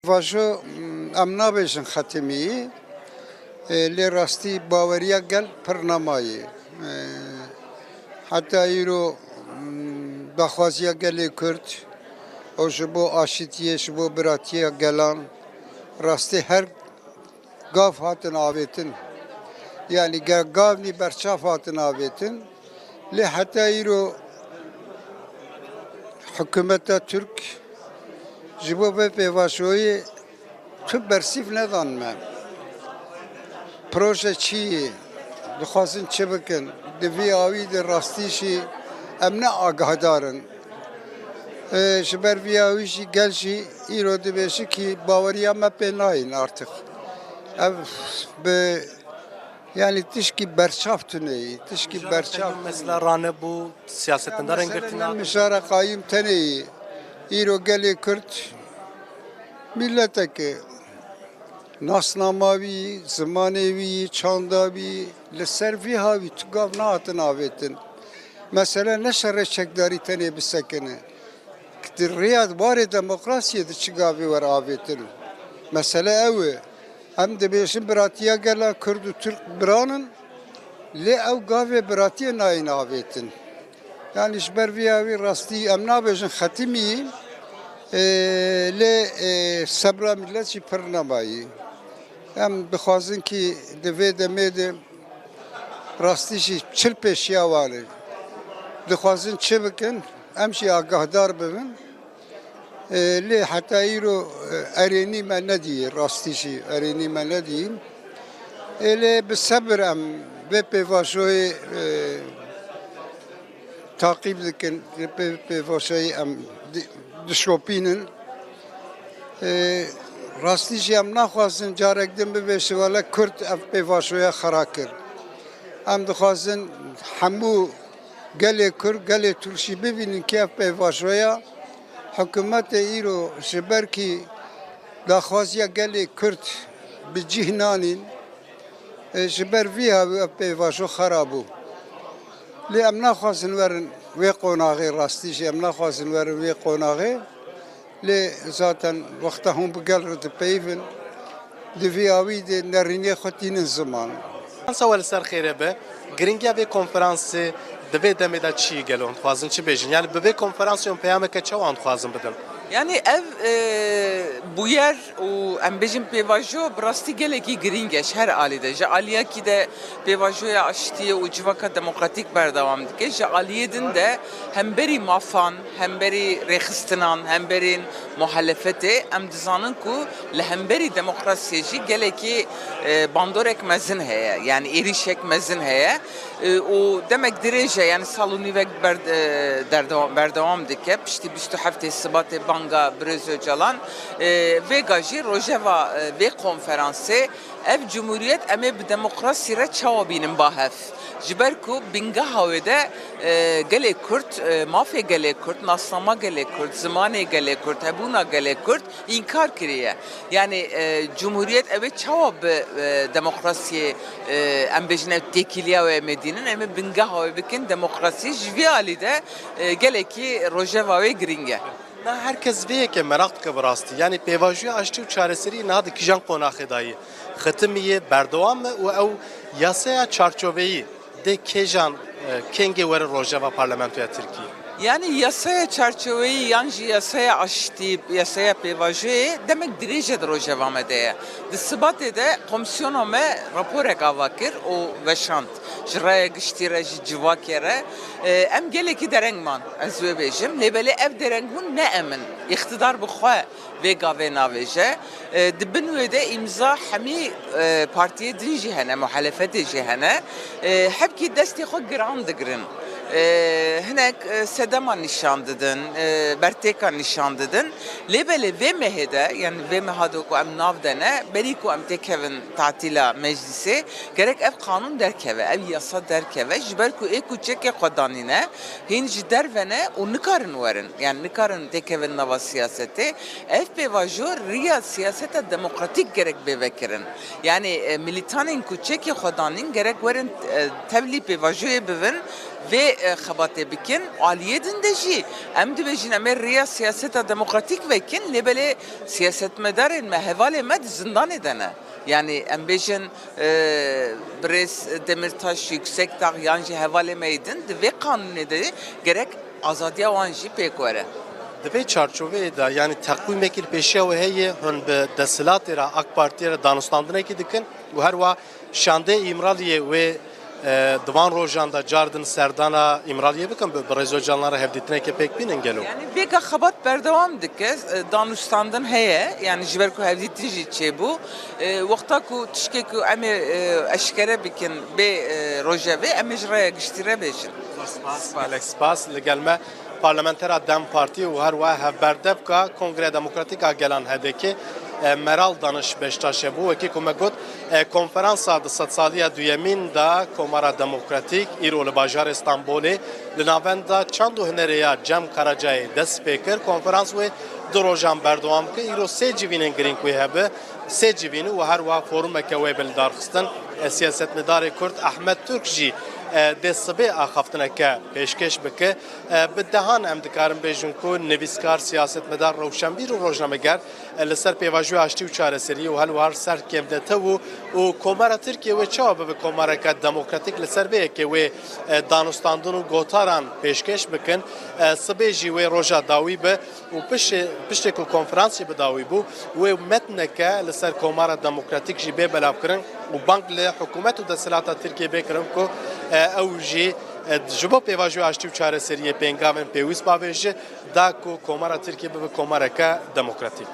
Vajo em nabêjin xetimî lê rastî baweriya gel pir namayê. Heta îro daxwaziya gelê Kurd o ji bo aşîtiyê ji bo biratiya gelan rastî her gav hatin avêtin. Yani gavnî berçav hatin avêtin. Lê heta îro hikûmeta Türk ji bo vê pêvajoyê tu bersîv nedan me. Proje çi yê dixwazin çi bikin di vê awî de rastî jî em ne agahdar in. Ji ber vê awî jî gel jî îro dibêje ki baweriya me pê nayên artık. Ev bi yani tişkî berçav tuneyî, tişkî berçav. Mesela rane bu siyasetindarên girtina. Mişara qayîm teneyî. İro gelê Kurd milleteke nasnama wî, zimanê wî, çanda wî li ser vî havî tu gav nehatin avêtin. Mesela ne şerreçekdarî tenê bisekine. Di rêya barê demokrasiyê di çi gavê were avêtin. Mesele ew e. Em dibêjin biratiya gela Kurd û Türk biranin lê ew gavê biratiyê nayên avêtin. Yani ji ber vê awî rastî em nabêjin xetimî lê sebra millet jî pir nemayî. Em dixwazin ki di vê demê de rastî jî çil pêşiya wan e. Dixwazin çi bikin em jî agahdar bibin. Lê heta îro erênî me nedîye rastî jî erênî me nedîn. Lê bi sebir em vê pêvajoyê takip dikin pêvajoyê em dişopînin. Rastî jî em naxwazin carek din bibe şivala Kurd ev pêvajoya xera kir. Em dixwazin hemû gelê Kurd, gelê Türk jî bibînin ki ev pêvajoya hikûmetê îro ji ber kî daxwaziya gelê Kurd bi cih nanîn ji ber vî havî ev pêvajo xera bû. Lê em naxwazin werin wê qonaxê rastî jî em naxwazin werin wê qonaxê. Lê zaten wexta hûn bi gel re dipeyivin di vê awî de nerîniyê xwe tînin ziman. Fransa wel ser xêre be. Giringiya vê konferansê di vê demê de çi gelon dixwazin çi bêjin. Yani bi vê konferansiyên peyameke çawan dixwazin bidin. Yani ev bu yer û em bêjin pêvajo bi rastî gelekî giring e ji her alî de. Ji aliyê kî de pêvajoya aşitiyê û civaka demokratîk berdewam dike. Ji aliyê din de hemberî mafan, hemberî rêxistinan, hemberên muhalefetê em dizanin ku li hemberî demokrasiyê jî gelekî bandorek mezin heye. Yani êrişek mezin heye. û demek dirêje yani sal û nîvek berdewam dike. Piştî 27 Sibatê Banga Birêz Öcalan vêga jî rojeva vê konferansê ev Cumhuriyet em ê bi demokrasî re çawa bînin bahev. Ji ber ku bingeha wê de gelê Kurd, mafê gelê Kurd, nasnama gelê Kurd, zimanê gelê Kurd, hebûna gelê Kurd înkar kiriye. Yani Cumhuriyet ev ê çawa bi demokrasiyê em bêjin ev têkiliya wê em ê dînin em ê bingeha wê bikin demokrasî ji vê alî de gelekî rojeva wê giring e. Herkes vê yekê merak dike bi rastî. Yani pêvajoya aştî û çareserî niha di kîjan qonaxê dayê. Xetimiyê berdewam e û ew yasaya çarçoveyî de kêjan kengê were rojeva parlamentoya Tirkiye. Yani yasaya çerçeveyi yanjı yasaya aştı, yasaya pêvajoyê demek dirêje di rojeva me de ye. Di Sibatê de komisyona me raporek ava kir û veşand. Ji raya giştî re ji civakê re em gelekî dereng man ez vê bêjim. Lê belê ev dereng hûn ne emin. İktidar bi xwe vê gavê navêje. Di bin wê de îmza hemî partiyê din jî hene, muhalefetê jî hene. Hepkî destê xwe giran digirin. Hinek sedema nişan didin, bertêka nişan didin. Lê belê vê mehê de yani vê meha de ku em nav dene berî ku em têkevin tatîla meclisê gerek ev kanûn derkeve, ev yasa derkeve ji ber ku ê kûçekê xwe danîne hîn ji dervene û nikarin werin. Yani nikarin têkevin nava siyasetê. Ev pêvajo riya siyaseta demokratîk gerek bêvekirin. Yani militanên kûçekê xwe danîn gerek werin tevlî pêvajoyê bibin ve xebatê bikin aliyê din de jî em dibêjin em ê rêya siyaseta demokratîk vekin lê belê siyasetmedarên me hevalê me di zindanê de ne. Yani em bêjin Birêz Demirtaş Yüksekdağ yan jî hevalê me din di vê kanûnê de gerek azadiya wan jî pêk were. Divê çarçoveyê de yani teqwîmekî pêşiya wê heye hûn bi desthilatê re AK Partiye re danûstandinekî dikin û her wa şandê İmraliyê wê divan rojan da cardin serdana İmraliyê bikin bi rêzocanlara hevdîtinekê pêk bînin gelo. Yani vêga xebat berdewam dike danûstandin heye yani ji ber ku hevdîtî jî çêbû wexta ku tişkê ku em ê eşkere bikin bê rojevê em ê ji rêya giştî re bêjin. Gelek spas li gel me Parlamentera Dem Parti û her wa hevberdevka Kongre Demokratîka Gelan Hedekê Meral Danış Beştaşê bû wekî ku me got konferansa di sedsaliya duyemîn da Komara Demokratîk îro li bajarê Stenbolê li navenda çand û hunerêya Cem Karacayê dest pê kir. Konferans wê du rojan berdewam kir. Îro sê civînên girîng wê hebe sê civînî û her wa forumeke wê bildarxistin. Siyasetmedarê Kurd Ahmed Türk jî dê sibê axaftineke pêşkeş bike. Bi dehan em dikarin bêjin ku nivîskar siyasetmedar rewşenbîr û rojnameger li ser pêvajoya aştî û çareseriyê û helwar ser kêmdetev û Komara Tirkiye wê çawa bibe komareke demokratîk li ser vêyekê wê danûstandin û gotaran pêşkeş bikin. Sibê jî wê roja dawî be û piştê ku konferansê bi dawî bû wê metneke li ser Komara Demokratîk jî bê belavkirin û bank li hikûmet û desthilatê Tirkiye bêkirin ku ew jî ji bo pêvajoya aştî û çareseriyê pêngavên pêwîst bavêje da ku Komara Tirkiye bibe komareke demokratîk.